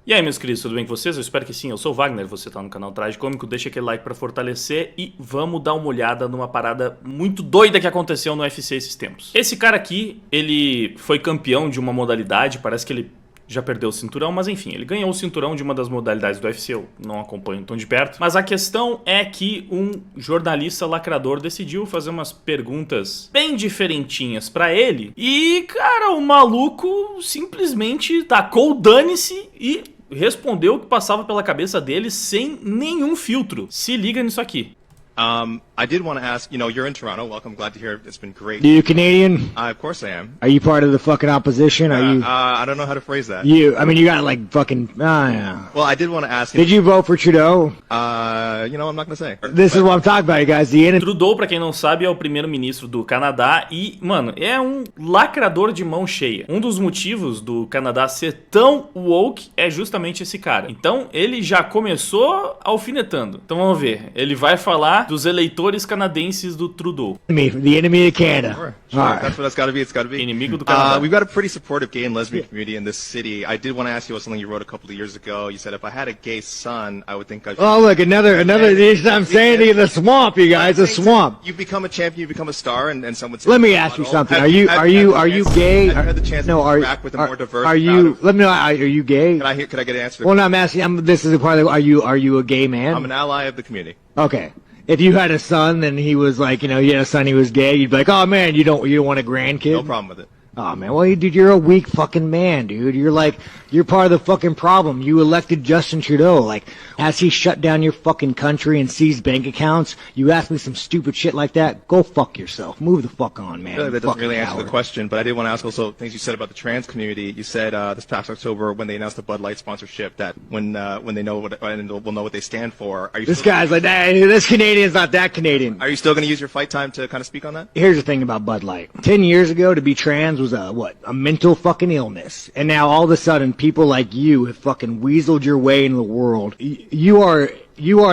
E aí, meus queridos, tudo bem com vocês? Eu espero que sim, eu sou o Wagner, você tá no canal Tragicômico, deixa aquele like pra fortalecer e vamos dar uma olhada numa parada muito doida que aconteceu no UFC esses tempos. Esse cara aqui, ele foi campeão de uma modalidade, parece que ele já perdeu o cinturão, mas enfim, ele ganhou o cinturão de uma das modalidades do UFC, eu não acompanho tão de perto. Mas a questão é que um jornalista lacrador decidiu fazer umas perguntas bem diferentinhas pra ele. E, cara, o maluco simplesmente tacou o dane-se e respondeu o que passava pela cabeça dele sem nenhum filtro. Se liga nisso aqui. I did want to ask, you're in Toronto. Welcome. Glad to hear it's been great. Are you Canadian? Of course I am. Are you part of the fucking opposition? Are you? I don't know how to phrase that. I mean, you got like fucking. Yeah. Well, I did want to ask. Did you vote for Trudeau? I'm not going to say. This is what I'm talking about, you guys. Trudeau, pra quem não sabe, é o primeiro-ministro do Canadá e, mano, é um lacrador de mão cheia. Um dos motivos do Canadá ser tão woke é justamente esse cara. Então, ele já começou alfinetando. Então, vamos ver. Ele vai falar dos eleitores canadenses do Trudeau. The enemy of Canada. Sure. All right. That's what it's got to be. It's got to be. Inimigo do Canadá. We've got a pretty supportive gay and lesbian community in this city. I did want to ask you something you wrote a couple of years ago. You said if I had a gay son, I would think I should... Oh, look, another. I'm saying to you, the swamp, you guys, the swamp. You become a champion, you become a star, and some would say... Let me ask you something. Are you gay? Have you had the chance to interact with a more diverse... Are you? Let me know. Are you gay? Could I get an answer? Well, no, I'm asking. This is a part of. Are you a gay man? I'm an ally of the community. Okay. If you had a son and he was like, you had a son, he was gay, you'd be like, oh man, you don't want a grandkid? No problem with it. Oh man, well dude, you're a weak fucking man, dude. You're part of the fucking problem. You elected Justin Trudeau. Like, has he shut down your fucking country and seized bank accounts? You ask me some stupid shit like that, go fuck yourself. Move the fuck on, man. Really, that doesn't really answer the question, but I did want to ask also things you said about the trans community. You said this past October when they announced the Bud Light sponsorship that when they know what and will know what they stand for. This guy's like, hey, this Canadian's not that Canadian. Are you still going to use your fight time to kind of speak on that? Here's the thing about Bud Light. 10 years ago, to be trans was a mental fucking illness. And now all of a sudden, people like you have fucking weaseled your way into the world. You are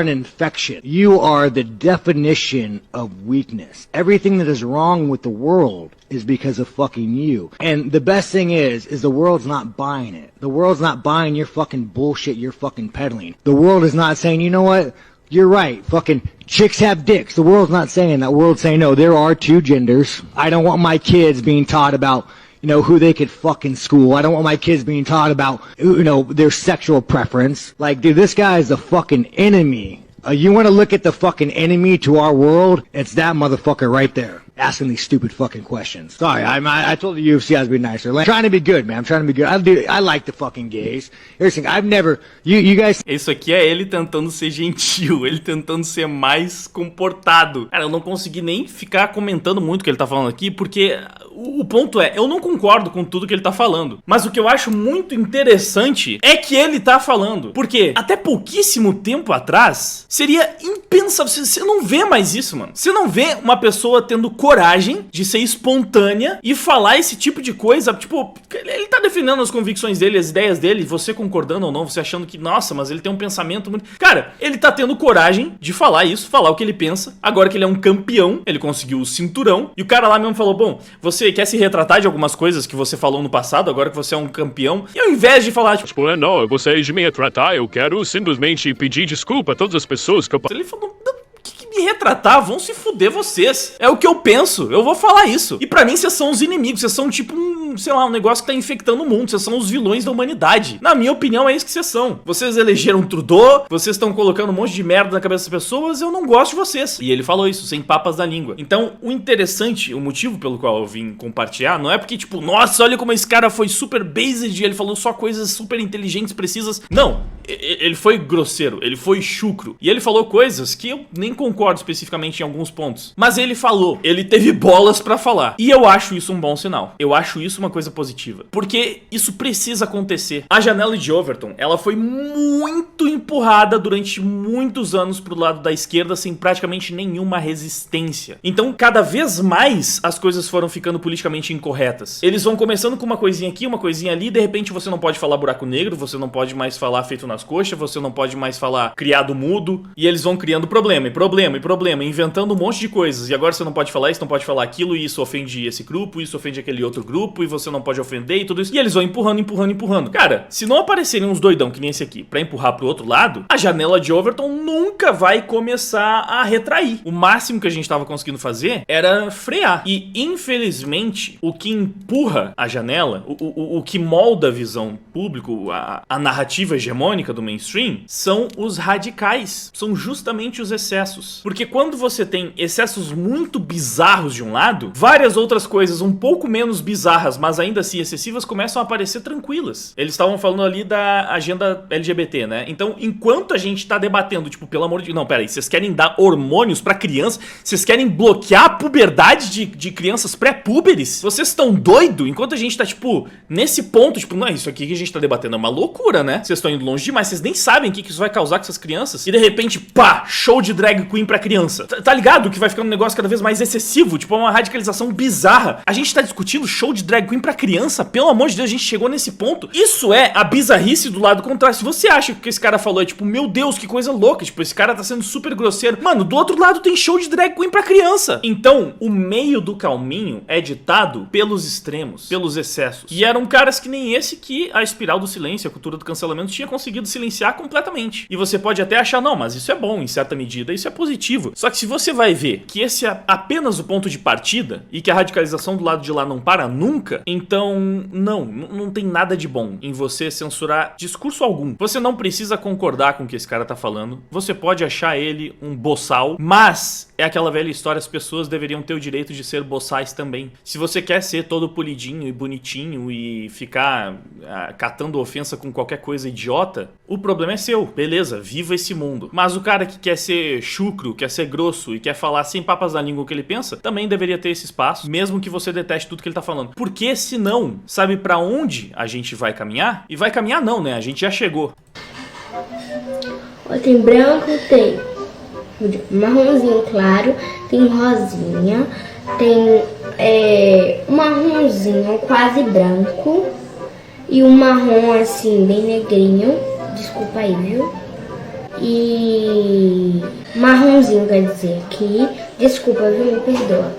an infection. You are the definition of weakness. Everything that is wrong with the world is because of fucking you. And the best thing is the world's not buying it. The world's not buying your fucking bullshit you're fucking peddling. The world is not saying, you know what? You're right. Fucking chicks have dicks. The world's not saying that. The world's saying, no, there are two genders. I don't want my kids being taught about who they could fuck in school. I don't want my kids being taught about, their sexual preference. Like, dude, this guy is the fucking enemy. You want to look at the fucking enemy to our world? It's that motherfucker right there, asking these stupid fucking questions. Sorry, I told the UFC I was being nicer. I'm trying to be good, man. I'm trying to be good. I like the fucking gays. Here's the thing, I've never... You guys... Isso aqui é ele tentando ser gentil, ele tentando ser mais comportado. Cara, eu não consegui nem ficar comentando muito o que ele tá falando aqui, porque o ponto é, eu não concordo com tudo que ele tá falando. Mas o que eu acho muito interessante é que ele tá falando. Porque até pouquíssimo tempo atrás, seria impensável. Você não vê mais isso, mano. Você não vê uma pessoa tendo coragem de ser espontânea e falar esse tipo de coisa. Tipo, ele tá defendendo as convicções dele, as ideias dele, você concordando ou não, você achando que, nossa, mas ele tem um pensamento muito... Cara, ele tá tendo coragem de falar isso, falar o que ele pensa. Agora que ele é um campeão, ele conseguiu o cinturão. E o cara lá mesmo falou, bom, você quer se retratar de algumas coisas que você falou no passado, agora que você é um campeão? E ao invés de falar, tipo, não, eu gostaria de me retratar, eu quero simplesmente pedir desculpa a todas as pessoas que eu... Ele falou, me retratar, vão se fuder vocês. É o que eu penso, eu vou falar isso. E pra mim, vocês são os inimigos, vocês são tipo um negócio que tá infectando o mundo, vocês são os vilões da humanidade. Na minha opinião, é isso que vocês são. Vocês elegeram Trudeau, vocês estão colocando um monte de merda na cabeça das pessoas, eu não gosto de vocês. E ele falou isso, sem papas na língua. Então, o interessante, o motivo pelo qual eu vim compartilhar, não é porque, tipo, nossa, olha como esse cara foi super based, ele falou só coisas super inteligentes, precisas. Não, ele foi grosseiro, ele foi chucro. E ele falou coisas que eu nem concordo especificamente em alguns pontos. Mas ele falou, ele teve bolas pra falar. E eu acho isso um bom sinal. Eu acho isso uma coisa positiva. Porque isso precisa acontecer. A janela de Overton, ela foi muito empurrada durante muitos anos pro lado da esquerda sem praticamente nenhuma resistência. Então, cada vez mais as coisas foram ficando politicamente incorretas. Eles vão começando com uma coisinha aqui, uma coisinha ali, de repente você não pode falar buraco negro, você não pode mais falar feito nas coxas, você não pode mais falar criado mudo, e eles vão criando problema, inventando um monte de coisas, e agora você não pode falar isso, não pode falar aquilo, e isso ofende esse grupo, isso ofende aquele outro grupo, e você não pode ofender e tudo isso, e eles vão empurrando. Cara, se não aparecerem uns doidão que nem esse aqui pra empurrar pro outro lado, a janela de Overton nunca vai começar a retrair. O máximo que a gente tava conseguindo fazer era frear, e infelizmente o que empurra a janela, o que molda a visão pública, a narrativa hegemônica do mainstream, são os radicais, são justamente os excessos. Porque quando você tem excessos muito bizarros de um lado, várias outras coisas um pouco menos bizarras, mas ainda assim excessivas, começam a aparecer tranquilas. Eles estavam falando ali da agenda LGBT, né? Então, enquanto a gente tá debatendo, tipo, pelo amor de Deus, não, peraí, vocês querem dar hormônios pra criança? Vocês querem bloquear a puberdade de crianças pré-púberes? Vocês estão doidos? Enquanto a gente tá, tipo, nesse ponto, tipo, não, isso aqui que a gente tá debatendo é uma loucura, né? Vocês estão indo longe demais, vocês nem sabem o que isso vai causar com essas crianças. E de repente, pá, show de drag queen pra criança. Tá ligado que vai ficando um negócio cada vez mais excessivo, tipo, uma radicalização bizarra. A gente tá discutindo show de drag queen pra criança? Pelo amor de Deus, a gente chegou nesse ponto. Isso é a bizarrice do lado contrário. Se você acha que o que esse cara falou é tipo, meu Deus, que coisa louca, tipo, esse cara tá sendo super grosseiro. Mano, do outro lado tem show de drag queen pra criança. Então, o meio do caminho é ditado pelos extremos, pelos excessos. E eram caras que nem esse que a espiral do silêncio, a cultura do cancelamento tinha conseguido silenciar completamente. E você pode até achar, não, mas isso é bom, em certa medida, isso é positivo. Só que se você vai ver que esse é apenas o ponto de partida e que a radicalização do lado de lá não para nunca, então não tem nada de bom em você censurar discurso algum. Você não precisa concordar com o que esse cara tá falando, você pode achar ele um boçal, mas é aquela velha história, as pessoas deveriam ter o direito de ser boçais também. Se você quer ser todo polidinho e bonitinho e ficar catando ofensa com qualquer coisa idiota, o problema é seu, beleza, viva esse mundo. Mas o cara que quer ser chucro, quer ser grosso e quer falar sem papas na língua o que ele pensa, também deveria ter esse espaço, mesmo que você deteste tudo que ele tá falando. Porque senão, sabe pra onde a gente vai caminhar? E vai caminhar não, né? A gente já chegou. Tem branco, tem marronzinho claro, tem rosinha, tem um marronzinho quase branco e um marrom assim bem negrinho, desculpa aí, viu? E marronzinho quer dizer aqui, desculpa, viu? Me perdoa.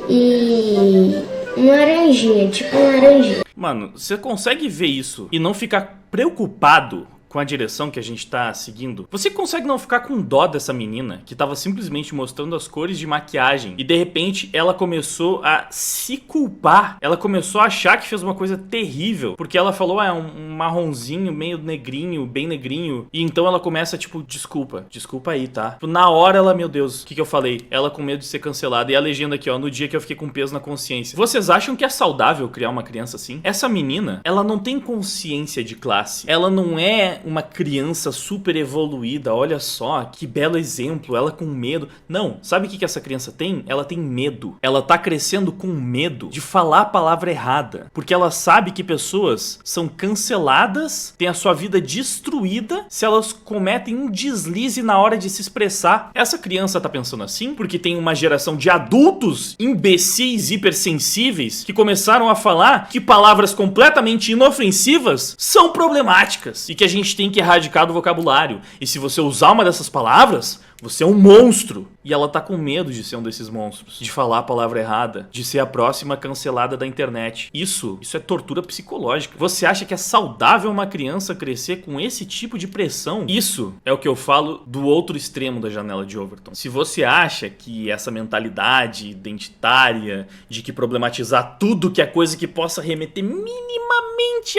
E um laranjinha, tipo um laranjinha. Mano, você consegue ver isso e não ficar preocupado com a direção que a gente tá seguindo? Você consegue não ficar com dó dessa menina que tava simplesmente mostrando as cores de maquiagem e de repente ela começou a se culpar, ela começou a achar que fez uma coisa terrível, porque ela falou, um marronzinho meio negrinho, bem negrinho, e então ela começa tipo, desculpa aí, tá? Na hora ela, meu Deus, o que eu falei? Ela com medo de ser cancelada, e a legenda aqui, ó, no dia que eu fiquei com peso na consciência. Vocês acham que é saudável criar uma criança assim? Essa menina, ela não tem consciência de classe, ela não é uma criança super evoluída, olha só, que belo exemplo, ela com medo. Não, sabe o que essa criança tem? Ela tem medo. Ela tá crescendo com medo de falar a palavra errada, porque ela sabe que pessoas são canceladas, têm a sua vida destruída se elas cometem um deslize na hora de se expressar. Essa criança tá pensando assim porque tem uma geração de adultos imbecis, hipersensíveis, que começaram a falar que palavras completamente inofensivas são problemáticas e que a gente tem que erradicar do vocabulário. E se você usar uma dessas palavras, você é um monstro. E ela tá com medo de ser um desses monstros, de falar a palavra errada, de ser a próxima cancelada da internet. Isso é tortura psicológica. Você acha que é saudável uma criança crescer com esse tipo de pressão? Isso é o que eu falo do outro extremo da janela de Overton. Se você acha que essa mentalidade identitária de que problematizar tudo que é coisa que possa remeter minimamente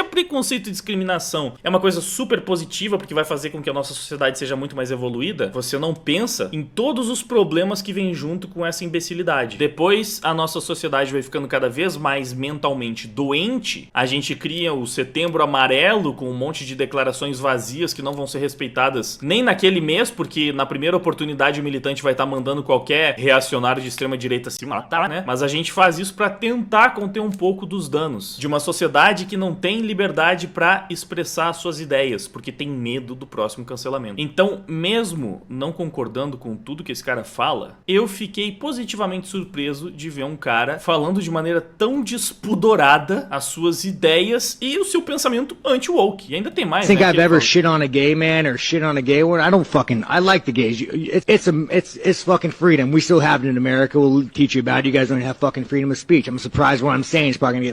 a preconceito e discriminação é uma coisa super positiva porque vai fazer com que a nossa sociedade seja muito mais evoluída, você não pensa em todos os problemas que vêm junto com essa imbecilidade. Depois, a nossa sociedade vai ficando cada vez mais mentalmente doente. A gente cria o Setembro Amarelo com um monte de declarações vazias que não vão ser respeitadas nem naquele mês, porque na primeira oportunidade o militante vai estar mandando qualquer reacionário de extrema direita se matar, né? Mas a gente faz isso pra tentar conter um pouco dos danos de uma sociedade que não não tem liberdade pra expressar suas ideias, porque tem medo do próximo cancelamento. Então, mesmo não concordando com tudo que esse cara fala, eu fiquei positivamente surpreso de ver um cara falando de maneira tão despudorada as suas ideias e o seu pensamento anti-woke. E ainda tem mais, Think né? I've ever shit on a gay man or shit on a gay woman? I like the gays. It's fucking freedom. We still have it in America. We'll teach you about it. You guys don't have fucking freedom of speech. I'm surprised what I'm saying is probably gonna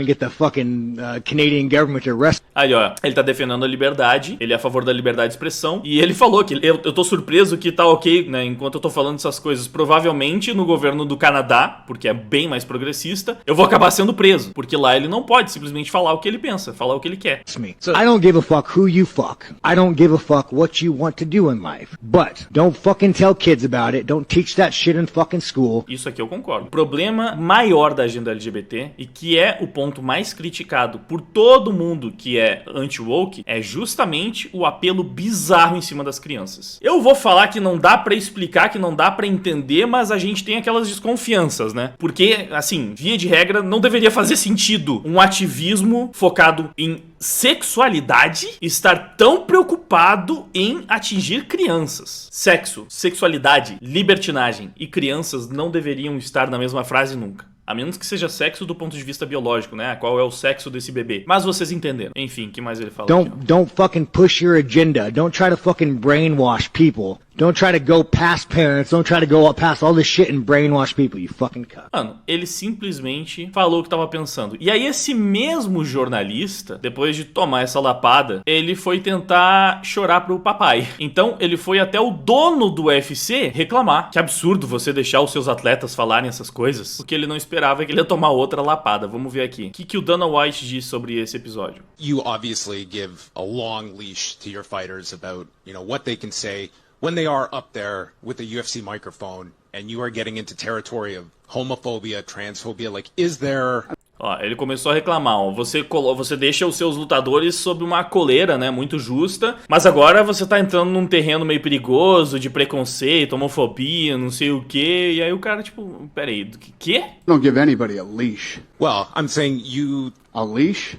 get the fucking Canadian government to arrest. Aí, ó, ele tá defendendo a liberdade, ele é a favor da liberdade de expressão, e ele falou que eu tô surpreso que tá ok, né, enquanto eu tô falando essas coisas, provavelmente no governo do Canadá, porque é bem mais progressista, eu vou acabar sendo preso, porque lá ele não pode simplesmente falar o que ele pensa, falar o que ele quer. I don't give a fuck who you fuck. I don't give a fuck what you want to do in life. But don't fucking tell kids about it. Don't teach that shit in fucking school. Isso aqui eu concordo. O problema maior da agenda LGBT, e que é o ponto mais criticado por todo mundo que é anti-woke, é justamente o apelo bizarro em cima das crianças. Eu vou falar que não dá pra explicar, que não dá pra entender, mas a gente tem aquelas desconfianças, né? Porque, assim, via de regra, não deveria fazer sentido um ativismo focado em sexualidade estar tão preocupado em atingir crianças. Sexo, sexualidade, libertinagem e crianças não deveriam estar na mesma frase nunca. A menos que seja sexo do ponto de vista biológico, né? Qual é o sexo desse bebê. Mas vocês entenderam. Enfim, o que mais ele fala? Don't fucking push your agenda. Don't try to fucking brainwash people. Don't try to go past parents. Don't try to go past all this shit and brainwash people, you fucking cunt. Mano, ele simplesmente falou o que tava pensando. E aí esse mesmo jornalista, depois de tomar essa lapada, ele foi tentar chorar pro papai. Então ele foi até o dono do UFC reclamar. Que absurdo você deixar os seus atletas falarem essas coisas. Porque ele não esperava que ele ia tomar outra lapada. Vamos ver aqui. O que o Dana White diz sobre esse episódio? You obviously give a long leash to your fighters about, what they can say when they are up there with the UFC microphone and you are getting into territory of homophobia, transphobia, like, is there... Ó, ele começou a reclamar, ó, você deixa os seus lutadores sob uma coleira, né, muito justa, mas agora você tá entrando num terreno meio perigoso, de preconceito, homofobia, não sei o quê, e aí o cara, tipo, peraí, do quê? Don't give anybody a leash. Well, I'm saying you... A leash?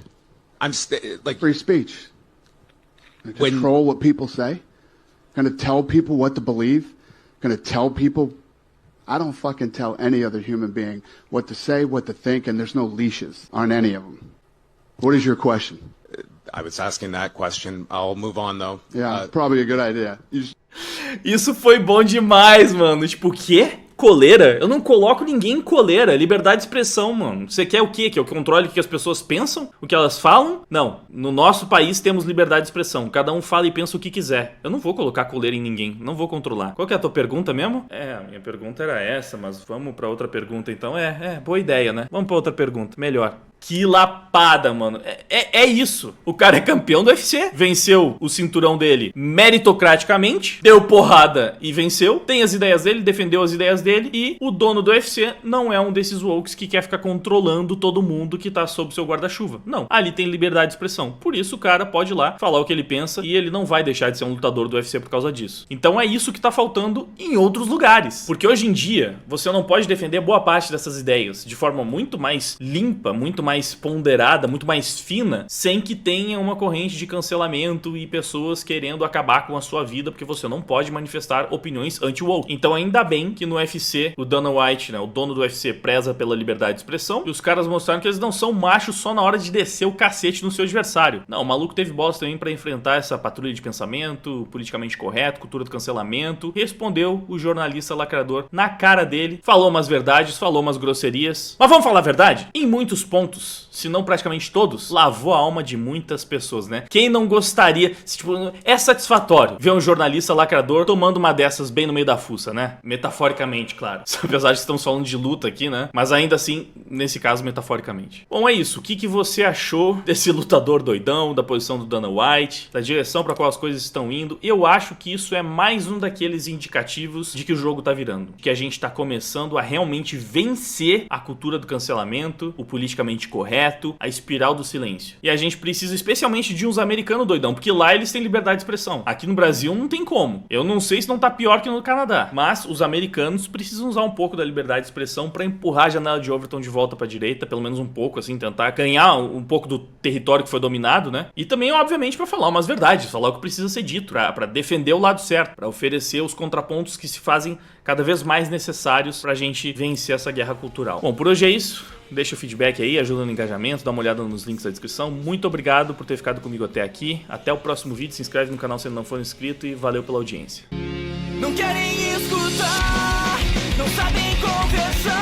like... Free speech. Control what people say? Gonna tell people what to believe? Gonna tell people... I don't fucking tell any other human being what to say, what to think, and there's no leashes on any of them. What is your question? I was asking that question. I'll move on, though. Yeah, probably a good idea. Isso foi bom demais, mano. Tipo, o quê? Coleira? Eu não coloco ninguém em coleira. Liberdade de expressão, mano. Você quer o quê? Que eu controle o que as pessoas pensam? O que elas falam? Não. No nosso país temos liberdade de expressão. Cada um fala e pensa o que quiser. Eu não vou colocar coleira em ninguém. Não vou controlar. Qual que é a tua pergunta mesmo? A minha pergunta era essa, mas vamos pra outra pergunta então. Boa ideia, né? Vamos pra outra pergunta. Melhor. Que lapada, mano. É isso. O cara é campeão do UFC. Venceu o cinturão dele meritocraticamente. Deu porrada e venceu. Tem as ideias dele, defendeu as ideias dele. E o dono do UFC não é um desses wokes que quer ficar controlando todo mundo que tá sob seu guarda-chuva. Não. Ali tem liberdade de expressão. Por isso o cara pode ir lá falar o que ele pensa e ele não vai deixar de ser um lutador do UFC por causa disso. Então é isso que tá faltando em outros lugares. Porque hoje em dia, você não pode defender boa parte dessas ideias de forma muito mais limpa, muito mais ponderada, muito mais fina, sem que tenha uma corrente de cancelamento e pessoas querendo acabar com a sua vida, porque você não pode manifestar opiniões anti-woke. Então ainda bem que no UFC, o Dana White, né, o dono do UFC, preza pela liberdade de expressão, e os caras mostraram que eles não são machos só na hora de descer o cacete no seu adversário. Não, o maluco teve bosta também pra enfrentar essa patrulha de pensamento, politicamente correto, cultura do cancelamento. Respondeu o jornalista lacrador na cara dele, falou umas verdades, falou umas grosserias. Mas vamos falar a verdade? Em muitos pontos, se não praticamente todos, lavou a alma de muitas pessoas, né? Quem não gostaria, tipo, é satisfatório ver um jornalista lacrador tomando uma dessas bem no meio da fuça, né? Metaforicamente, claro. Apesar de estamos falando de luta aqui, né? Mas ainda assim, nesse caso, metaforicamente. Bom, é isso. O que você achou desse lutador doidão, da posição do Dana White, da direção pra qual as coisas estão indo? Eu acho que isso é mais um daqueles indicativos de que o jogo tá virando. Que a gente tá começando a realmente vencer a cultura do cancelamento, o politicamente politicamente correto, a espiral do silêncio. E a gente precisa especialmente de uns americanos doidão, porque lá eles têm liberdade de expressão. Aqui no Brasil não tem como. Eu não sei se não tá pior que no Canadá, mas os americanos precisam usar um pouco da liberdade de expressão pra empurrar a janela de Overton de volta pra direita, pelo menos um pouco, assim, tentar ganhar um pouco do território que foi dominado, né? E também, obviamente, pra falar umas verdades, falar o que precisa ser dito, pra defender o lado certo, pra oferecer os contrapontos que se fazem cada vez mais necessários pra gente vencer essa guerra cultural. Bom, por hoje é isso. Deixa o feedback aí, ajuda no engajamento, dá uma olhada nos links da descrição. Muito obrigado por ter ficado comigo até aqui. Até o próximo vídeo, se inscreve no canal se ainda não for inscrito e valeu pela audiência. Não querem escutar, não sabem conversar.